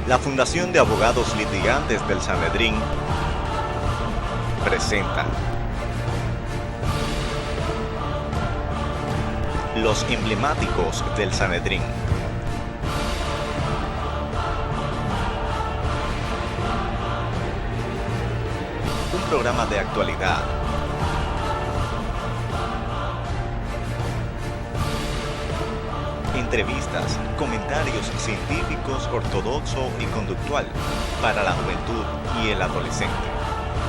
La Fundación de Abogados Litigantes del Sanedrín presenta Los emblemáticos del Sanedrín. Un programa de actualidad, entrevistas, comentarios científicos, ortodoxo y conductual para la juventud y el adolescente,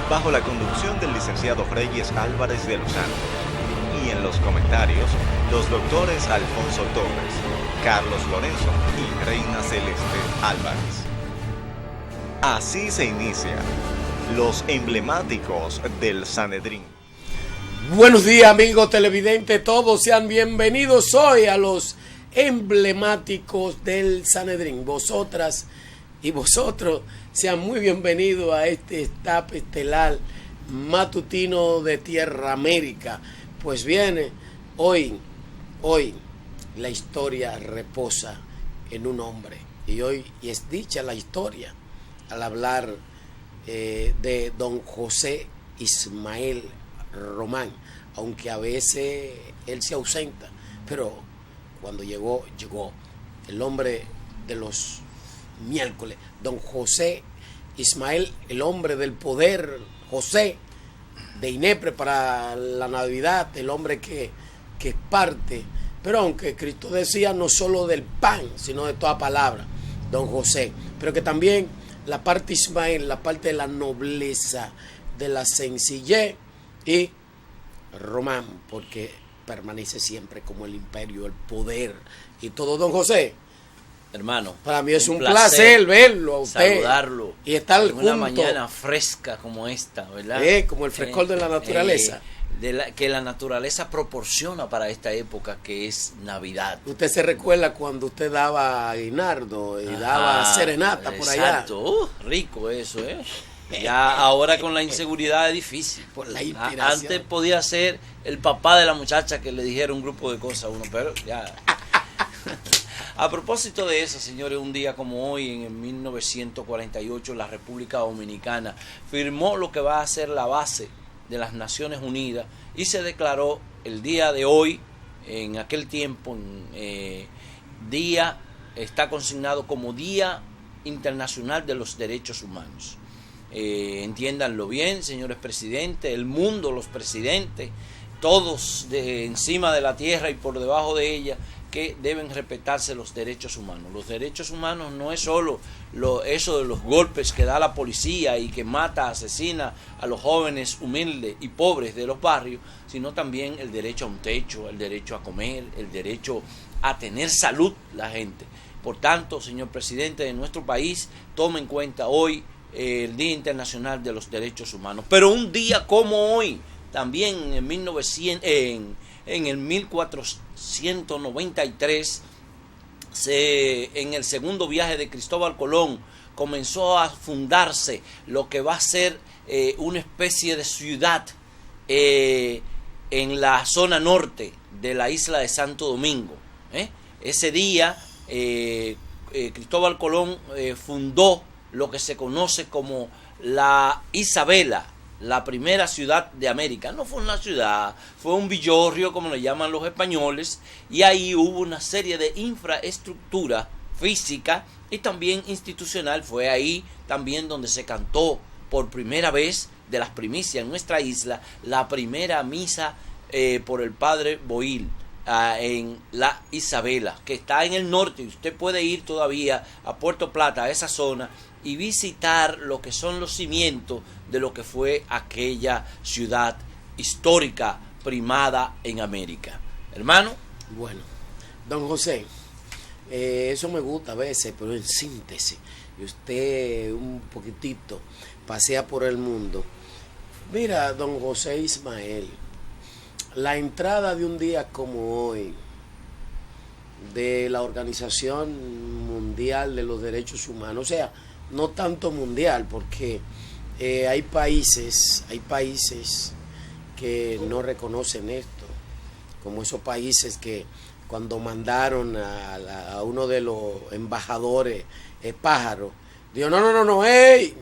bajo la conducción del licenciado Reyes Álvarez de los Santos, y en los comentarios, los doctores Alfonso Torres, Carlos Lorenzo y Reina Celeste Álvarez. Así se inicia Los emblemáticos del Sanedrín. Buenos días, amigos televidentes, todos sean bienvenidos hoy a los emblemáticos del Sanedrín. Vosotras y vosotros sean muy bienvenidos a este staff estelar matutino de Tierra América. Pues bien, hoy la historia reposa en un hombre, y hoy es dicha la historia al hablar de don José Ismael Román, aunque a veces él se ausenta, pero cuando llegó el hombre de los miércoles, don José Ismael, el hombre del poder, José de Inepre para la Navidad, el hombre que parte, pero aunque Cristo decía no solo del pan, sino de toda palabra, don José, pero que también la parte Ismael, la parte de la nobleza, de la sencillez, y Román, porque permanece siempre como el imperio, el poder y todo. Don José, hermano, para mí es un placer verlo a usted, saludarlo y estar en una junto, mañana fresca como esta, ¿verdad? Como el frescor de la naturaleza, que la naturaleza proporciona para esta época que es Navidad. Usted se recuerda cuando usted daba aguinaldo y daba serenata por allá. Exacto, rico eso, ¿eh? Ya ahora con la inseguridad es difícil. Por la inspiración. Antes podía ser el papá de la muchacha que le dijera un grupo de cosas a uno, pero ya. A propósito de eso, señores, un día como hoy, en 1948, la República Dominicana firmó lo que va a ser la base de las Naciones Unidas y se declaró el día de hoy, en aquel tiempo, está consignado como Día Internacional de los Derechos Humanos. Entiéndanlo bien, señores presidentes, el mundo, los presidentes, todos encima de la tierra y por debajo de ella, que deben respetarse los derechos humanos. Los derechos humanos no es solo eso de los golpes que da la policía y que mata, asesina a los jóvenes humildes y pobres de los barrios, sino también el derecho a un techo, el derecho a comer, el derecho a tener salud la gente. Por tanto, señor presidente de nuestro país, tome en cuenta hoy el Día Internacional de los Derechos Humanos. Pero un día como hoy, también en el 1493, en el segundo viaje de Cristóbal Colón, comenzó a fundarse lo que va a ser una especie de ciudad en la zona norte de la isla de Santo Domingo. Ese día Cristóbal Colón fundó lo que se conoce como la Isabela, la primera ciudad de América. No fue una ciudad, fue un villorrio, como le llaman los españoles, y ahí hubo una serie de infraestructura física y también institucional. Fue ahí también donde se cantó por primera vez, de las primicias en nuestra isla, la primera misa por el padre Boil en la Isabela, que está en el norte. Usted puede ir todavía a Puerto Plata, a esa zona, y visitar lo que son los cimientos de lo que fue aquella ciudad histórica primada en América. Hermano. Bueno, don José, eso me gusta a veces, pero en síntesis, y usted un poquitito pasea por el mundo. Mira, don José Ismael, la entrada de un día como hoy de la Organización Mundial de los Derechos Humanos, o sea, no tanto mundial, porque hay países que no reconocen esto, como esos países que cuando mandaron a uno de los embajadores Pájaro, Dijo, no, hey,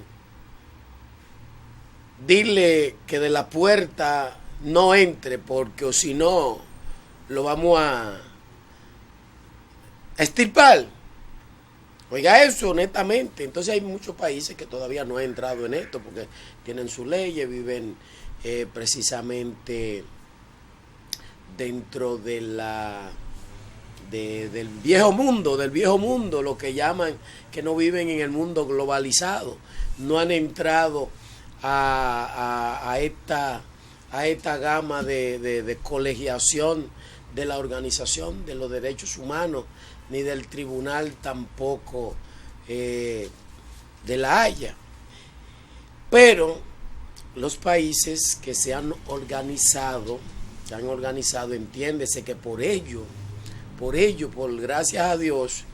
dile que de la puerta no entre, porque o si no, lo vamos a extirpar. Oiga eso, honestamente. Entonces hay muchos países que todavía no han entrado en esto, porque tienen sus leyes, viven precisamente dentro de del viejo mundo, lo que llaman, que no viven en el mundo globalizado, no han entrado a esta gama de colegiación de la Organización de los Derechos Humanos, ni del Tribunal tampoco de La Haya. Pero los países que se han organizado, entiéndese que por gracias a Dios,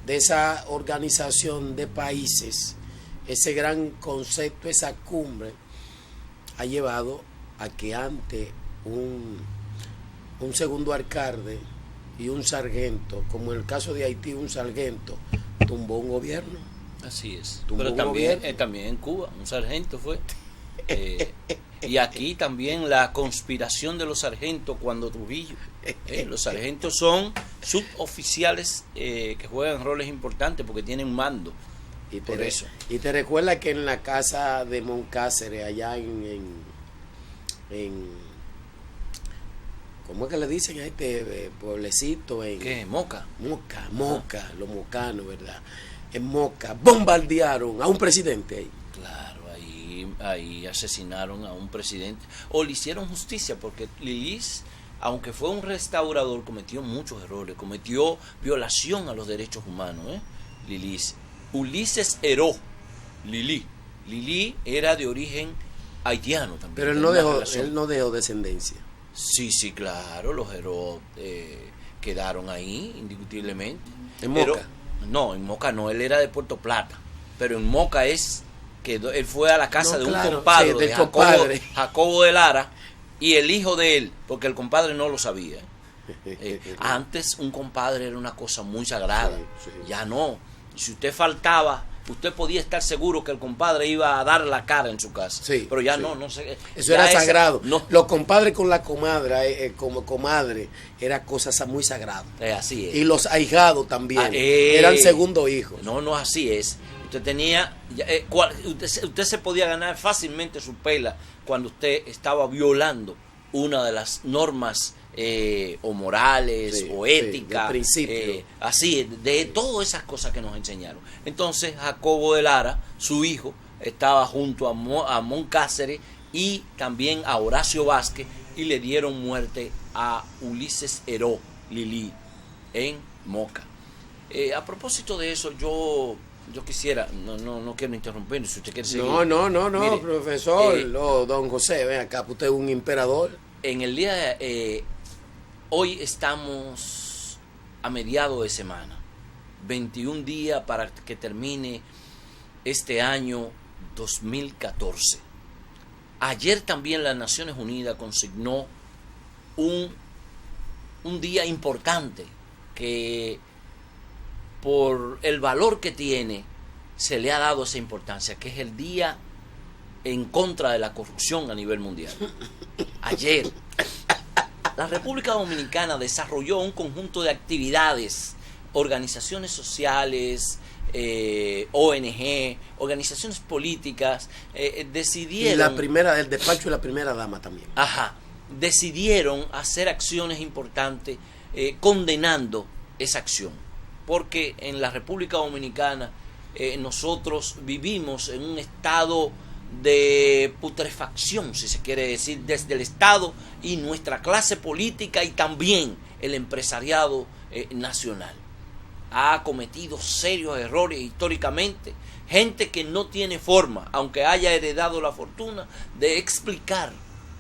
de esa organización de países, ese gran concepto, esa cumbre, ha llevado a que ante un segundo alcalde y un sargento, como en el caso de Haití, un sargento tumbó un gobierno. Así es. Pero también en Cuba, un sargento fue. Y aquí también la conspiración de los sargentos cuando Trujillo. Los sargentos son suboficiales que juegan roles importantes porque tienen mando. Y te recuerda que en la casa de Moncáceres, allá en ¿cómo es que le dicen a este pueblecito? ¿Qué? Moca. Moca, los mocanos, ¿verdad? En Moca bombardearon a un presidente ahí. Claro, ahí asesinaron a un presidente. O le hicieron justicia, porque Lilis, aunque fue un restaurador, cometió muchos errores, cometió violación a los derechos humanos. Lilis. Ulises Heró, Lili era de origen haitiano también. Pero él no dejó descendencia. Sí, claro, los Heró quedaron ahí, indiscutiblemente. ¿En Moca? No, en Moca no, él era de Puerto Plata, pero en Moca él fue a la casa de un compadre, sí, de Jacobo de Lara, y el hijo de él, porque el compadre no lo sabía. Antes un compadre era una cosa muy sagrada, sí. Ya no. Si usted faltaba, usted podía estar seguro que el compadre iba a dar la cara en su casa. Sí, pero ya sí. No sé. Eso era sagrado. No. Los compadres con la comadre, como comadre, era cosa muy sagrada. Así es. Y los ahijados también. Eran segundo hijos. No, así es. Usted tenía, usted se podía ganar fácilmente su pela cuando usted estaba violando una de las normas o morales, sí, o ética, sí, así, de todas esas cosas que nos enseñaron. Entonces Jacobo de Lara, su hijo, estaba junto a Moncáceres y también a Horacio Vázquez, y le dieron muerte a Ulises Heró, Lili, en Moca. A propósito de eso, yo quisiera, no quiero interrumpir, si usted quiere seguir. No, mire, profesor, don José, ven acá, usted es un emperador. En el día hoy estamos a mediados de semana, 21 días para que termine este año 2014. Ayer también las Naciones Unidas consignó un día importante que por el valor que tiene se le ha dado esa importancia, que es el Día en contra de la corrupción a nivel mundial. Ayer la República Dominicana desarrolló un conjunto de actividades, organizaciones sociales, ONG, organizaciones políticas, decidieron... Y el despacho de la primera dama también. Decidieron hacer acciones importantes condenando esa acción. Porque en la República Dominicana nosotros vivimos en un estado de putrefacción, si se quiere decir, desde el Estado y nuestra clase política y también el empresariado nacional. Ha cometido serios errores históricamente, gente que no tiene forma, aunque haya heredado la fortuna, de explicar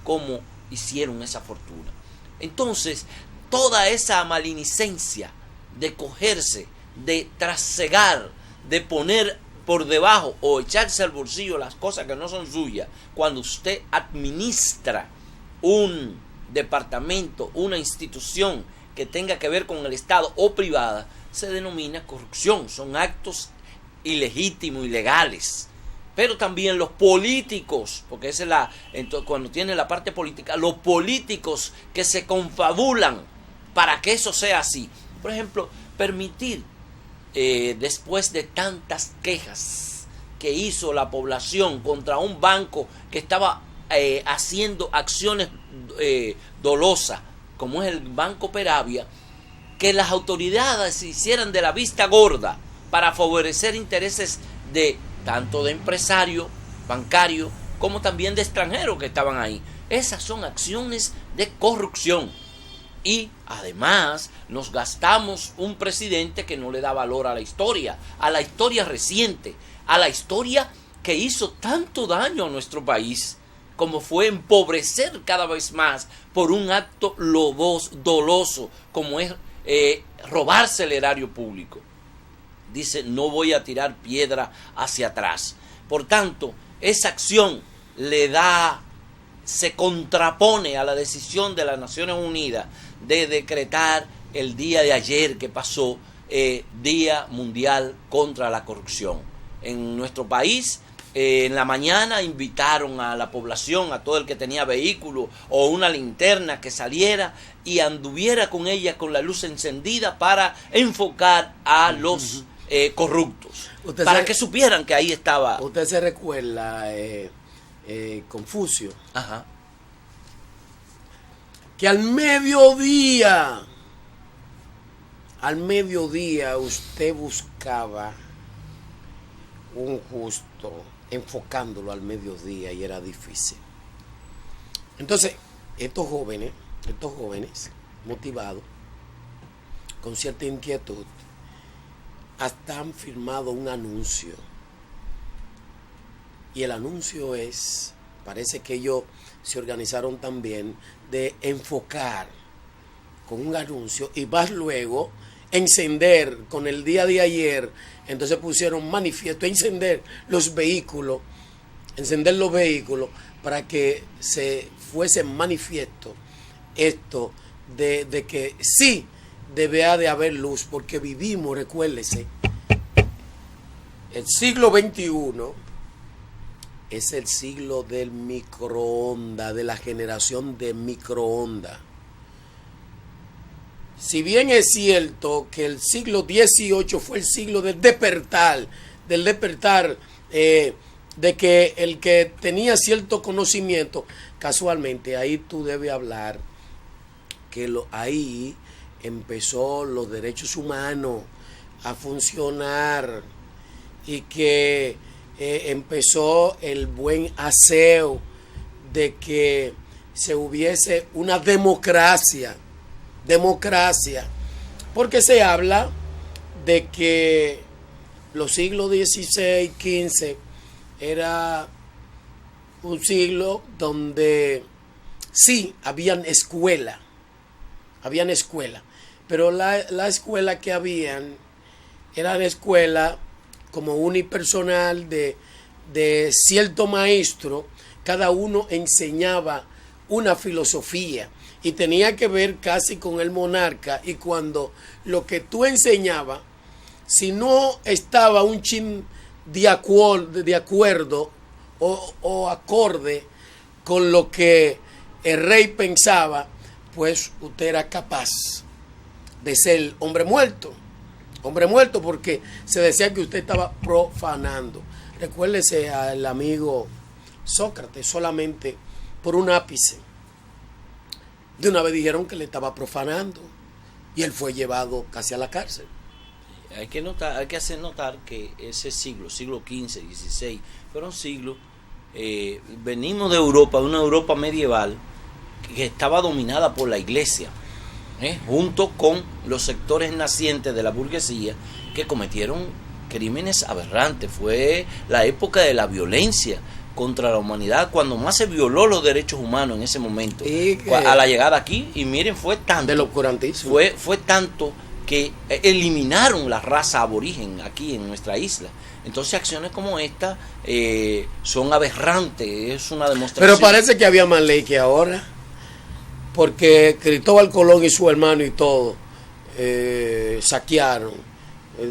cómo hicieron esa fortuna. Entonces, toda esa malinicencia de cogerse, de trasegar, de poner por debajo o echarse al bolsillo las cosas que no son suyas, cuando usted administra un departamento, una institución que tenga que ver con el Estado o privada, se denomina corrupción. Son actos ilegítimos, ilegales. Pero también los políticos, porque esa es entonces, cuando tiene la parte política, los políticos que se confabulan para que eso sea así. Por ejemplo, permitir, después de tantas quejas que hizo la población contra un banco que estaba haciendo acciones dolosas, como es el Banco Peravia, que las autoridades se hicieran de la vista gorda para favorecer intereses de tanto de empresarios, bancarios, como también de extranjeros que estaban ahí. Esas son acciones de corrupción. Y además nos gastamos un presidente que no le da valor a la historia reciente, a la historia que hizo tanto daño a nuestro país, como fue empobrecer cada vez más por un acto doloso, como es robarse el erario público. Dice, no voy a tirar piedra hacia atrás. Por tanto, esa acción se contrapone a la decisión de las Naciones Unidas de decretar el día de ayer que pasó, Día Mundial contra la Corrupción. En nuestro país, en la mañana invitaron a la población, a todo el que tenía vehículo o una linterna, que saliera y anduviera con ella con la luz encendida para enfocar a los corruptos, para que supieran que ahí estaba. Usted se recuerda, Confucio, Ajá. que al mediodía usted buscaba un justo, enfocándolo al mediodía, y era difícil. Entonces, estos jóvenes motivados, con cierta inquietud, hasta han firmado un anuncio. Y el anuncio parece que ellos se organizaron también, de enfocar con un anuncio y más luego encender con el día de ayer. Entonces pusieron manifiesto, encender los vehículos para que se fuese manifiesto esto de que sí debía de haber luz, porque vivimos, recuérdese, el siglo XXI es el siglo del microondas, de la generación de microondas. Si bien es cierto que el siglo XVIII fue el siglo del despertar, de que el que tenía cierto conocimiento, casualmente ahí tú debes hablar que ahí empezó los derechos humanos a funcionar, y que empezó el buen aseo de que se hubiese una democracia, porque se habla de que los siglos XVI, XV era un siglo donde sí habían escuela, pero la escuela que habían era la escuela como unipersonal de cierto maestro. Cada uno enseñaba una filosofía y tenía que ver casi con el monarca, y cuando lo que tú enseñabas, si no estaba un chin de acuerdo o acorde con lo que el rey pensaba, pues usted era capaz de ser hombre muerto, porque se decía que usted estaba profanando. Recuérdese al amigo Sócrates, solamente por un ápice de una vez dijeron que le estaba profanando, y él fue llevado casi a la cárcel. Hay que hacer notar que ese siglo XV, XVI, fueron siglos, venimos de Europa, de una Europa medieval que estaba dominada por la iglesia, junto con los sectores nacientes de la burguesía, que cometieron crímenes aberrantes. Fue la época de la violencia contra la humanidad, cuando más se violó los derechos humanos en ese momento, a la llegada aquí. Y miren, fue tanto del oscurantismo, fue tanto que eliminaron la raza aborigen aquí en nuestra isla. Entonces acciones como esta son aberrantes, es una demostración. Pero parece que había más ley que ahora, porque Cristóbal Colón y su hermano y todo saquearon,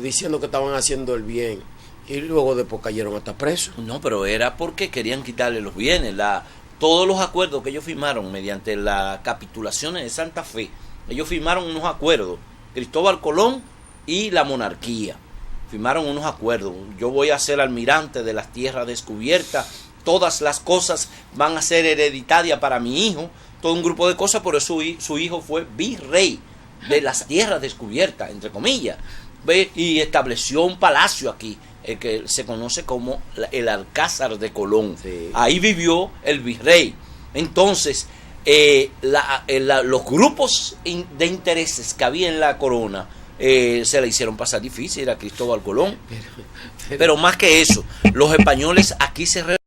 diciendo que estaban haciendo el bien, Y luego después cayeron hasta presos. No, pero era porque querían quitarle los bienes. Todos los acuerdos que ellos firmaron mediante las capitulaciones de Santa Fe, ellos firmaron unos acuerdos. Cristóbal Colón y la monarquía firmaron unos acuerdos. Yo voy a ser almirante de las tierras descubiertas. Todas las cosas van a ser hereditarias para mi hijo. Todo un grupo de cosas, pero su hijo fue virrey de las tierras descubiertas, entre comillas. ¿Ve? Y estableció un palacio aquí, que se conoce como el Alcázar de Colón. Sí. Ahí vivió el virrey. Entonces, los grupos de intereses que había en la corona se le hicieron pasar difícil a Cristóbal Colón. Pero más que eso, los españoles aquí se